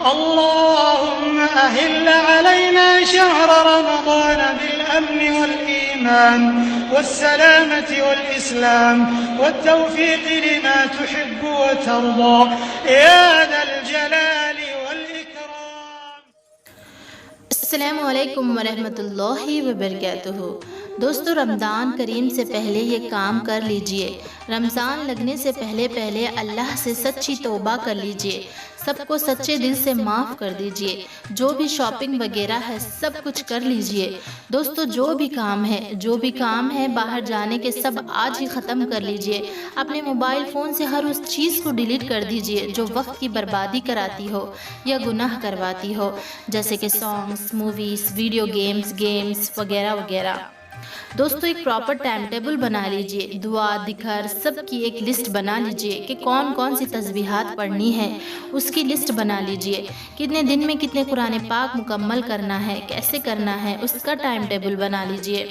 اللهم أهل علينا شهر رمضان بالأمن والإيمان والسلامة والإسلام والتوفيق لما تحب وترضى يا ذا الجلال والإكرام. السلام علیکم ورحمۃ اللہ وبرکاتہ. دوستو، رمضان کریم سے پہلے یہ کام کر لیجئے. رمضان لگنے سے پہلے اللہ سے سچی توبہ کر لیجئے. سب کو سچے دل سے معاف کر دیجئے. جو بھی شاپنگ وغیرہ ہے سب کچھ کر لیجئے. دوستو، جو بھی کام ہے باہر جانے کے سب آج ہی ختم کر لیجئے. اپنے موبائل فون سے ہر اس چیز کو ڈیلیٹ کر دیجئے جو وقت کی بربادی کراتی ہو یا گناہ کرواتی ہو، جیسے کہ سانگز، موویز، ویڈیو گیمز وغیرہ وغیرہ. دوستو، ایک پراپر ٹائم ٹیبل بنا لیجئے. دعا، ذکر سب کی ایک لسٹ بنا لیجئے کہ کون سی تسبیحات پڑھنی ہے، اس کی لسٹ بنا لیجئے. کتنے دن میں کتنے قرآن پاک مکمل کرنا ہے، کیسے کرنا ہے، اس کا ٹائم ٹیبل بنا لیجئے.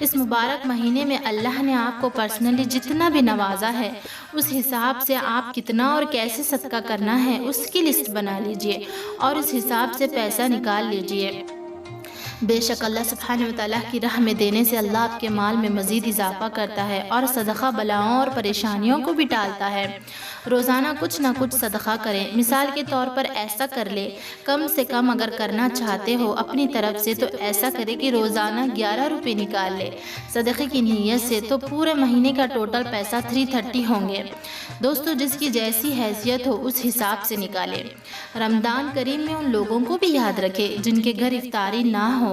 اس مبارک مہینے میں اللہ نے آپ کو پرسنلی جتنا بھی نوازا ہے، اس حساب سے آپ کتنا اور کیسے صدقہ کرنا ہے اس کی لسٹ بنا لیجئے اور اس حساب سے پیسہ نکال لیجئے. بے شک اللہ سبحانہ وتعالیٰ کی راہ میں دینے سے اللہ آپ کے مال میں مزید اضافہ کرتا ہے اور صدقہ بلاؤں اور پریشانیوں کو بھی ٹالتا ہے. روزانہ کچھ نہ کچھ صدقہ کریں. مثال کے طور پر ایسا کر لے، کم سے کم اگر کرنا چاہتے ہو اپنی طرف سے تو ایسا کرے کہ روزانہ 11 روپے نکال لے صدقے کی نیت سے، تو پورے مہینے کا ٹوٹل پیسہ 330 ہوں گے. دوستو، جس کی جیسی حیثیت ہو اس حساب سے نکالے. رمضان کریم میں ان لوگوں کو بھی یاد رکھے جن کے گھر افطاری نہ ہو.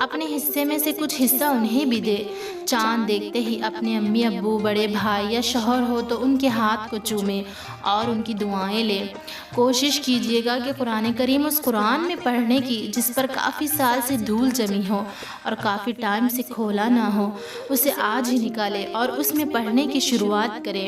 اپنے حصے میں سے کچھ حصہ انہیں بھی دے. چاند دیکھتے ہی اپنے امی ابو، بڑے بھائی یا شوہر ہو تو ان کے ہاتھ کو چومے اور ان کی دعائیں لے. کوشش کیجیے گا کہ قرآن کریم اس قرآن میں پڑھنے کی جس پر کافی سال سے دھول جمی ہو اور کافی ٹائم سے کھولا نہ ہو، اسے آج ہی نکالے اور اس میں پڑھنے کی شروعات کرے.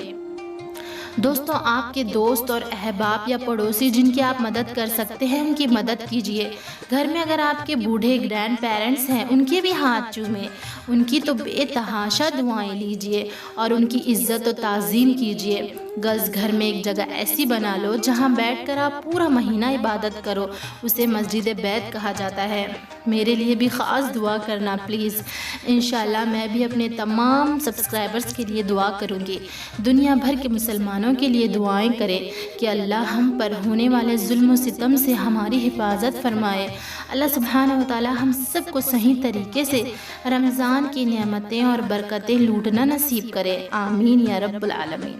دوستو، آپ کے دوست اور احباب یا پڑوسی جن کی آپ مدد کر سکتے ہیں ان کی مدد کیجیے. گھر میں اگر آپ کے بوڑھے گرینڈ پیرنٹس ہیں ان کے بھی ہاتھ چومیں، ان کی تو بے تحاشا دعائیں لیجیے اور ان کی عزت و تعظیم کیجیے. گھر میں ایک جگہ ایسی بنا لو جہاں بیٹھ کر آپ پورا مہینہ عبادت کرو. اسے مسجد بیت کہا جاتا ہے. میرے لیے بھی خاص دعا کرنا پلیز. انشاءاللہ میں بھی اپنے تمام سبسکرائبرز کے لیے دعا کروں گی. دنیا بھر کے مسلمانوں کے لیے دعائیں کریں کہ اللہ ہم پر ہونے والے ظلم و ستم سے ہماری حفاظت فرمائے. اللہ سبحانہ وتعالی ہم سب کو صحیح طریقے سے رمضان کی نعمتیں اور برکتیں لوٹنا نصیب کرے. آمین یا رب العالمین.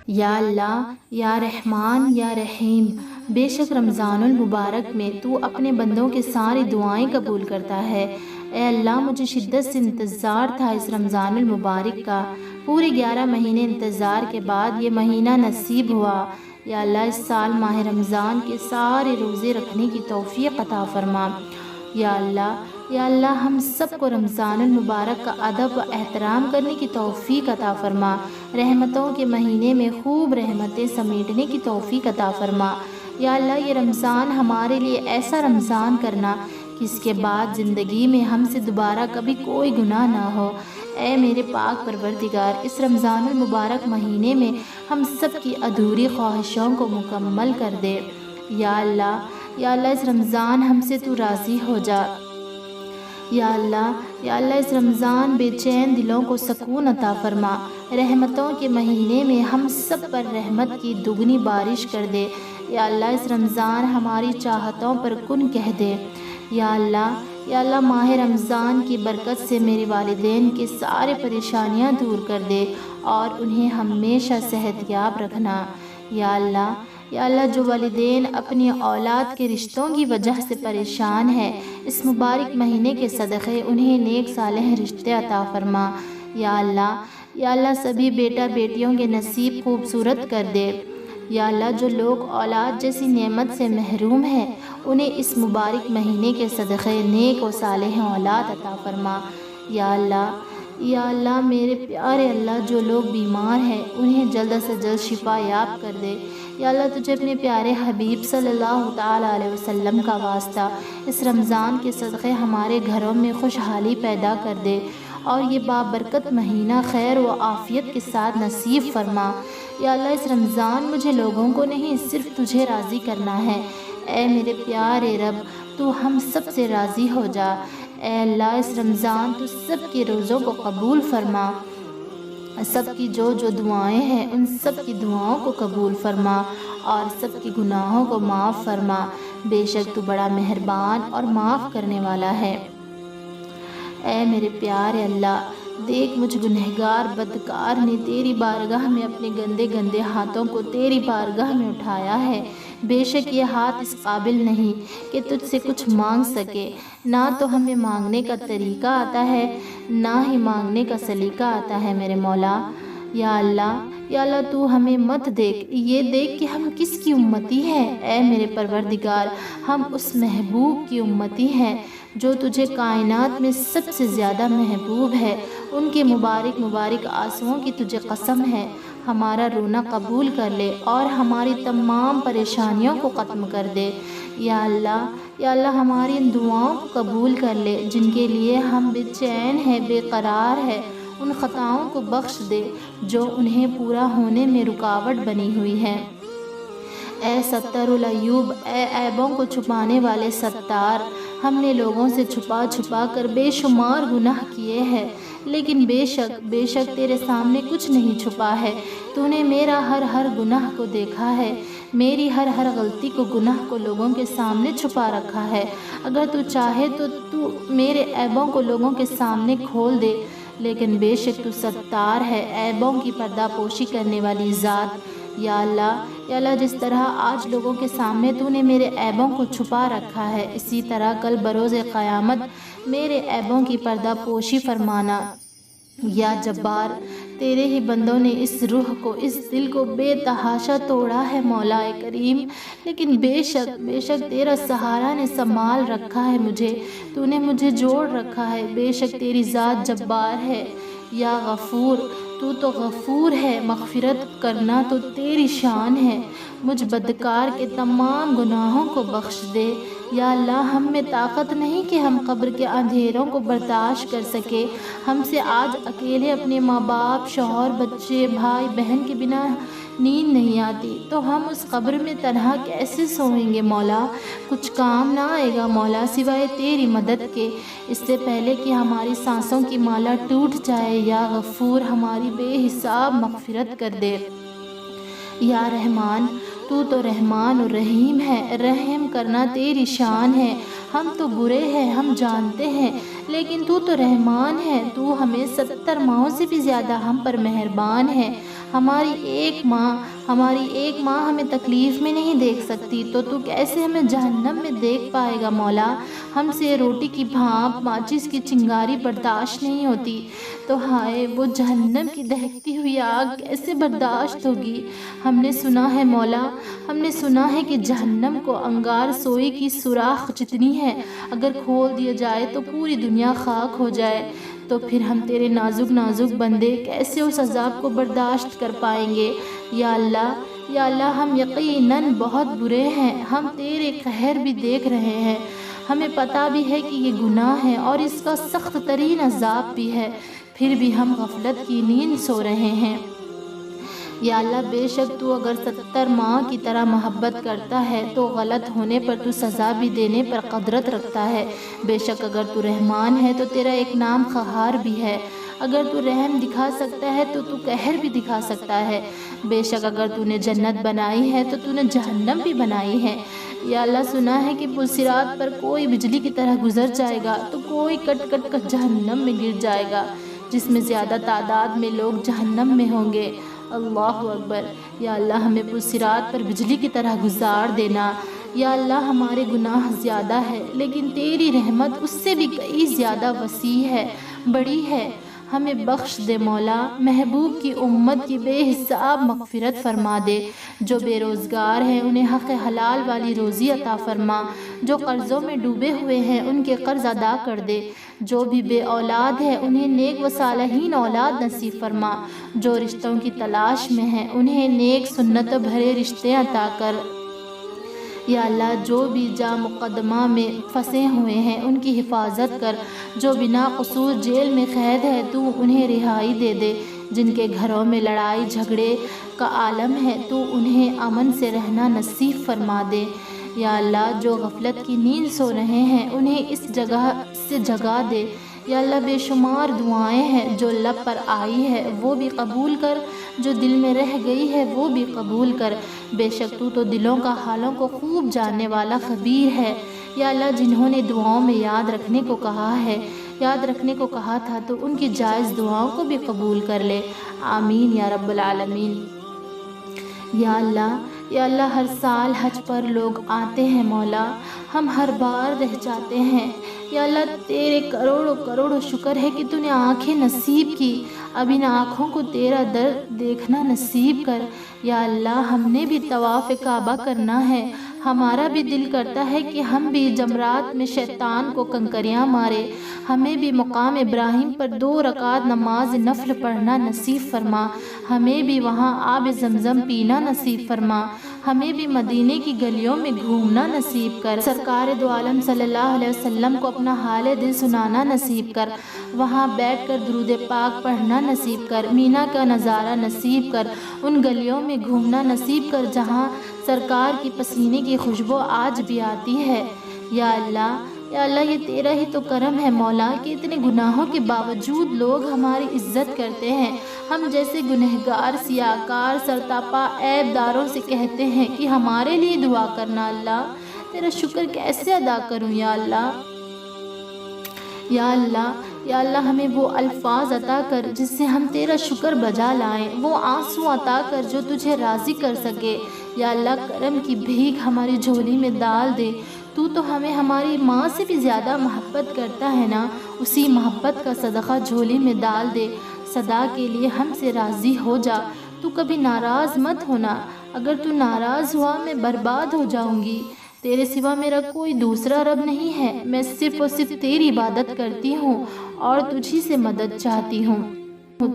یا اللہ، یا رحمان، یا رحیم، بے شک رمضان المبارک میں تو اپنے بندوں کے ساری دعائیں قبول کرتا ہے. اے اللہ، مجھے شدت سے انتظار تھا اس رمضان المبارک کا. پورے 11 مہینے انتظار کے بعد یہ مہینہ نصیب ہوا. یا اللہ، اس سال ماہ رمضان کے سارے روزے رکھنے کی توفیق عطا فرما. یا اللہ، ہم سب کو رمضان المبارک کا ادب و احترام کرنے کی توفیق عطا فرما. رحمتوں کے مہینے میں خوب رحمتیں سمیٹنے کی توفیق عطا فرما. یا اللہ، یہ رمضان ہمارے لیے ایسا رمضان کرنا کہ اس کے بعد زندگی میں ہم سے دوبارہ کبھی کوئی گناہ نہ ہو. اے میرے پاک پروردگار، اس رمضان المبارک مہینے میں ہم سب کی ادھوری خواہشوں کو مکمل کر دے. یا اللہ، اس رمضان ہم سے تو راضی ہو جا. یا اللہ، اس رمضان بے چین دلوں کو سکون عطا فرما. رحمتوں کے مہینے میں ہم سب پر رحمت کی دگنی بارش کر دے. یا اللہ، اس رمضان ہماری چاہتوں پر کن کہہ دے. یا اللہ، ماہ رمضان کی برکت سے میرے والدین کی سارے پریشانیاں دور کر دے اور انہیں ہمیشہ صحت یاب رکھنا. یا اللہ، جو والدین اپنی اولاد کے رشتوں کی وجہ سے پریشان ہے، اس مبارک مہینے کے صدقے انہیں نیک صالح رشتے عطا فرما. یا اللہ، سبھی بیٹا بیٹیوں کے نصیب خوبصورت کر دے. یا اللہ، جو لوگ اولاد جیسی نعمت سے محروم ہیں انہیں اس مبارک مہینے کے صدقے نیک و صالح اولاد عطا فرما. یا اللہ، میرے پیارے اللہ، جو لوگ بیمار ہیں انہیں جلد سے جلد شفا یاب کر دے. یا اللہ، تجھے اپنے پیارے حبیب صلی اللہ تعالیٰ علیہ وسلم کا واسطہ اس رمضان کے صدقے ہمارے گھروں میں خوشحالی پیدا کر دے اور یہ بابرکت مہینہ خیر و عافیت کے ساتھ نصیب فرما. یا اللہ، اس رمضان مجھے لوگوں کو نہیں صرف تجھے راضی کرنا ہے. اے میرے پیارے رب تو ہم سب سے راضی ہو جا۔ اے اللہ اس رمضان تو سب کے روزوں کو قبول فرما، سب کی جو دعائیں ہیں ان سب کی دعاؤں کو قبول فرما اور سب کی گناہوں کو معاف فرما۔ بے شک تو بڑا مہربان اور معاف کرنے والا ہے۔ اے میرے پیارے اللہ، دیکھ مجھ گنہگار بدکار نے تیری بارگاہ میں اپنے گندے گندے ہاتھوں کو تیری بارگاہ میں اٹھایا ہے۔ بے شک یہ ہاتھ اس قابل نہیں کہ تجھ سے کچھ مانگ سکے، نہ تو ہمیں مانگنے کا طریقہ آتا ہے نہ ہی مانگنے کا سلیقہ آتا ہے میرے مولا۔ یا اللہ تو ہمیں مت دیکھ، یہ دیکھ کہ ہم کس کی امتی ہیں۔ اے میرے پروردگار، ہم اس محبوب کی امتی ہیں جو تجھے کائنات میں سب سے زیادہ محبوب ہے۔ ان کے مبارک مبارک آنسوؤں کی تجھے قسم ہے، ہمارا رونا قبول کر لے اور ہماری تمام پریشانیوں کو ختم کر دے۔ یا اللہ ہماری ان دعاؤں کو قبول کر لے جن کے لیے ہم بے چین ہیں، بے قرار ہے۔ ان خطاؤں کو بخش دے جو انہیں پورا ہونے میں رکاوٹ بنی ہوئی ہے۔ اے ستر العیوب، اے عیبوں کو چھپانے والے ستار، ہم نے لوگوں سے چھپا چھپا کر بے شمار گناہ کیے ہیں، لیکن بے شک تیرے سامنے کچھ نہیں چھپا ہے۔ تو نے میرا ہر گناہ کو دیکھا ہے، میری ہر غلطی کو گناہ کو لوگوں کے سامنے چھپا رکھا ہے۔ اگر تو چاہے تو میرے عیبوں کو لوگوں کے سامنے کھول دے، لیکن بے شک تو ستار ہے، عیبوں کی پردہ پوشی کرنے والی ذات۔ یا اللہ جس طرح آج لوگوں کے سامنے تو نے میرے عیبوں کو چھپا رکھا ہے، اسی طرح کل بروز قیامت میرے عیبوں کی پردہ پوشی فرمانا۔ یا جبار، تیرے ہی بندوں نے اس روح کو، اس دل کو بے تحاشا توڑا ہے مولا کریم، لیکن بے شک تیرا سہارا نے سنبھال رکھا ہے مجھے، تو نے مجھے جوڑ رکھا ہے۔ بے شک تیری ذات جبار ہے۔ یا غفور، تو غفور ہے، مغفرت کرنا تو تیری شان ہے، مجھ بدکار کے تمام گناہوں کو بخش دے۔ یا اللہ ہم میں طاقت نہیں کہ ہم قبر کے اندھیروں کو برداشت کر سکے، ہم سے آج اکیلے اپنے ماں باپ، شوہر، بچے، بھائی بہن کے بنا نیند نہیں آتی، تو ہم اس قبر میں تنہا کیسے سوئیں گے مولا؟ کچھ کام نہ آئے گا مولا سوائے تیری مدد کے، اس سے پہلے کہ ہماری سانسوں کی مالا ٹوٹ جائے۔ یا غفور، ہماری بے حساب مغفرت کر دے۔ یا رحمان، تو رحمان اور رحیم ہے، رحم کرنا تیری شان ہے۔ ہم تو برے ہیں، ہم جانتے ہیں، لیکن تو رحمان ہے، تو ہمیں 70 ماہوں سے بھی زیادہ ہم پر مہربان ہے۔ ہماری ایک ماں ہمیں تکلیف میں نہیں دیکھ سکتی، تو کیسے ہمیں جہنم میں دیکھ پائے گا مولا؟ ہم سے روٹی کی بھاپ، ماچس کی چنگاری برداشت نہیں ہوتی، تو ہائے وہ جہنم کی دہکتی ہوئی آگ کیسے برداشت ہوگی؟ ہم نے سنا ہے مولا، ہم نے سنا ہے کہ جہنم کو انگار سوئی کی سوراخ جتنی ہے، اگر کھول دیا جائے تو پوری دنیا خاک ہو جائے، تو پھر ہم تیرے نازک بندے کیسے اس عذاب کو برداشت کر پائیں گے؟ یا اللہ ہم یقیناً بہت برے ہیں، ہم تیرے قہر بھی دیکھ رہے ہیں، ہمیں پتہ بھی ہے کہ یہ گناہ ہے اور اس کا سخت ترین عذاب بھی ہے، پھر بھی ہم غفلت کی نیند سو رہے ہیں۔ یا اللہ بے شک تو اگر 70 ماں کی طرح محبت کرتا ہے تو غلط ہونے پر تو سزا بھی دینے پر قدرت رکھتا ہے۔ بے شک اگر تو رحمان ہے تو تیرا ایک نام قہار بھی ہے، اگر تو رحم دکھا سکتا ہے تو قہر بھی دکھا سکتا ہے۔ بے شک اگر تو نے جنت بنائی ہے تو نے جہنم بھی بنائی ہے۔ یا اللہ سنا ہے کہ پلصراط پر کوئی بجلی کی طرح گزر جائے گا تو کوئی کٹ کٹ کر جہنم میں گر جائے گا، جس میں زیادہ تعداد میں لوگ جہنم میں ہوں گے۔ اللہ اکبر۔ یا اللہ ہمیں پلصراط پر بجلی کی طرح گزار دینا۔ یا اللہ ہمارے گناہ زیادہ ہے، لیکن تیری رحمت اس سے بھی کئی زیادہ وسیع ہے، بڑی ہے، ہمیں بخش دے مولا۔ محبوب کی امت کی بے حساب مغفرت فرما دے، جو بے روزگار ہیں انہیں حق حلال والی روزی عطا فرما، جو قرضوں میں ڈوبے ہوئے ہیں ان کے قرض ادا کر دے، جو بھی بے اولاد ہے انہیں نیک و صالحین اولاد نصیب فرما، جو رشتوں کی تلاش میں ہیں انہیں نیک سنت بھرے رشتے عطا کر۔ یا اللہ جو بھی جا مقدمہ میں پھنسے ہوئے ہیں ان کی حفاظت کر، جو بنا قصور جیل میں قید ہے تو انہیں رہائی دے دے، جن کے گھروں میں لڑائی جھگڑے کا عالم ہے تو انہیں امن سے رہنا نصیب فرما دے۔ یا اللہ جو غفلت کی نیند سو رہے ہیں انہیں اس جگہ سے جگا دے۔ یا اللہ بے شمار دعائیں ہیں جو لب پر آئی ہے وہ بھی قبول کر، جو دل میں رہ گئی ہے وہ بھی قبول کر۔ بے شک تو دلوں کا حالوں کو خوب جاننے والا خبیر ہے۔ یا اللہ جنہوں نے دعاؤں میں یاد رکھنے کو کہا تھا تو ان کی جائز دعاؤں کو بھی قبول کر لے، آمین یا رب العالمین۔ یا اللہ ہر سال حج پر لوگ آتے ہیں مولا، ہم ہر بار رہ جاتے ہیں۔ یا اللہ تیرے کروڑوں شکر ہے کہ تو نے آنکھیں نصیب کی، اب ان آنکھوں کو تیرا در دیکھنا نصیب کر۔ یا اللہ ہم نے بھی طواف کعبہ کرنا ہے، ہمارا بھی دل کرتا ہے کہ ہم بھی جمرات میں شیطان کو کنکریاں مارے، ہمیں بھی مقام ابراہیم پر 2 رکعت نماز نفل پڑھنا نصیب فرما، ہمیں بھی وہاں آب زمزم پینا نصیب فرما، ہمیں بھی مدینے کی گلیوں میں گھومنا نصیب کر، سرکار دو عالم صلی اللہ علیہ وسلم کو اپنا حال دل سنانا نصیب کر، وہاں بیٹھ کر درود پاک پڑھنا نصیب کر، مینا کا نظارہ نصیب کر، ان گلیوں میں گھومنا نصیب کر جہاں سرکار کی پسینے کی خوشبو آج بھی آتی ہے۔ یا اللہ یہ تیرا ہی تو کرم ہے مولا کہ اتنے گناہوں کے باوجود لوگ ہماری عزت کرتے ہیں۔ ہم جیسے گنہگار سیاہکار سرتاپا عیب داروں سے کہتے ہیں کہ ہمارے لیے دعا کرنا، اللہ تیرا شکر کیسے ادا کروں یا اللہ۔ یا اللہ ہمیں وہ الفاظ عطا کر جس سے ہم تیرا شکر بجا لائیں، وہ آنسو عطا کر جو تجھے راضی کر سکے۔ یا اللہ کرم کی بھیک ہماری جھولی میں ڈال دے، تو ہمیں ہماری ماں سے بھی زیادہ محبت کرتا ہے نا، اسی محبت کا صدقہ جھولی میں ڈال دے، صدا کے لیے ہم سے راضی ہو جا، تو کبھی ناراض مت ہونا، اگر تو ناراض ہوا میں برباد ہو جاؤں گی۔ تیرے سوا میرا کوئی دوسرا رب نہیں ہے، میں صرف اور صرف تیری عبادت کرتی ہوں اور تجھی سے مدد چاہتی ہوں،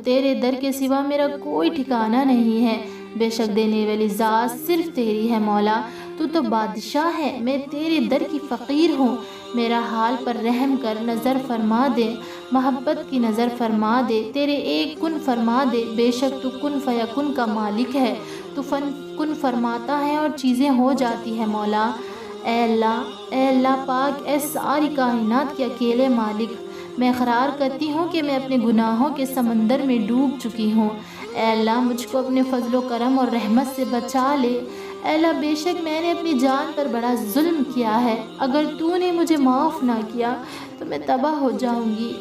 تیرے در کے سوا میرا کوئی ٹھکانہ نہیں ہے، بے شک دینے والی ذات صرف تیری ہے مولا، تو بادشاہ ہے، میں تیرے در کی فقیر ہوں، میرا حال پر رحم کر، نظر فرما دے، محبت کی نظر فرما دے، تیرے ایک کن فرما دے، بے شک تو کن فیکن کا مالک ہے، تو کن فرماتا ہے اور چیزیں ہو جاتی ہے مولا۔ اے اللہ پاک، اے ساری کائنات کے اکیلے مالک، میں اقرار کرتی ہوں کہ میں اپنے گناہوں کے سمندر میں ڈوب چکی ہوں، اے اللہ مجھ کو اپنے فضل و کرم اور رحمت سے بچا لے۔ اے اللہ بے شک میں نے اپنی جان پر بڑا ظلم کیا ہے، اگر تو نے مجھے معاف نہ کیا تو میں تباہ ہو جاؤں گی۔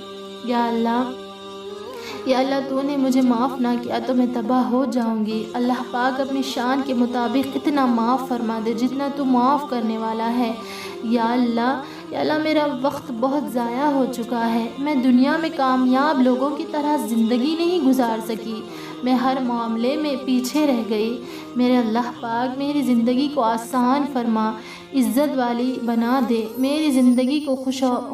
یا اللہ تو نے مجھے معاف نہ کیا تو میں تباہ ہو جاؤں گی۔ اللہ پاک اپنی شان کے مطابق اتنا معاف فرما دے جتنا تو معاف کرنے والا ہے۔ یا اللہ میرا وقت بہت ضائع ہو چکا ہے، میں دنیا میں کامیاب لوگوں کی طرح زندگی نہیں گزار سکی، میں ہر معاملے میں پیچھے رہ گئی۔ میرے اللہ پاک میری زندگی کو آسان فرما، عزت والی بنا دے، میری زندگی کو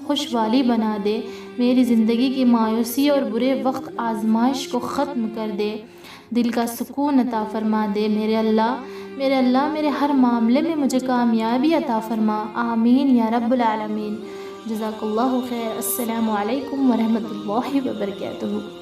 خوش والی بنا دے، میری زندگی کی مایوسی اور برے وقت آزمائش کو ختم کر دے، دل کا سکون عطا فرما دے۔ میرے اللہ میرے ہر معاملے میں مجھے کامیابی عطا فرما، آمین یا رب العالمین۔ جزاک اللہ خیر۔ السلام علیکم ورحمۃ اللہ وبرکاتہ۔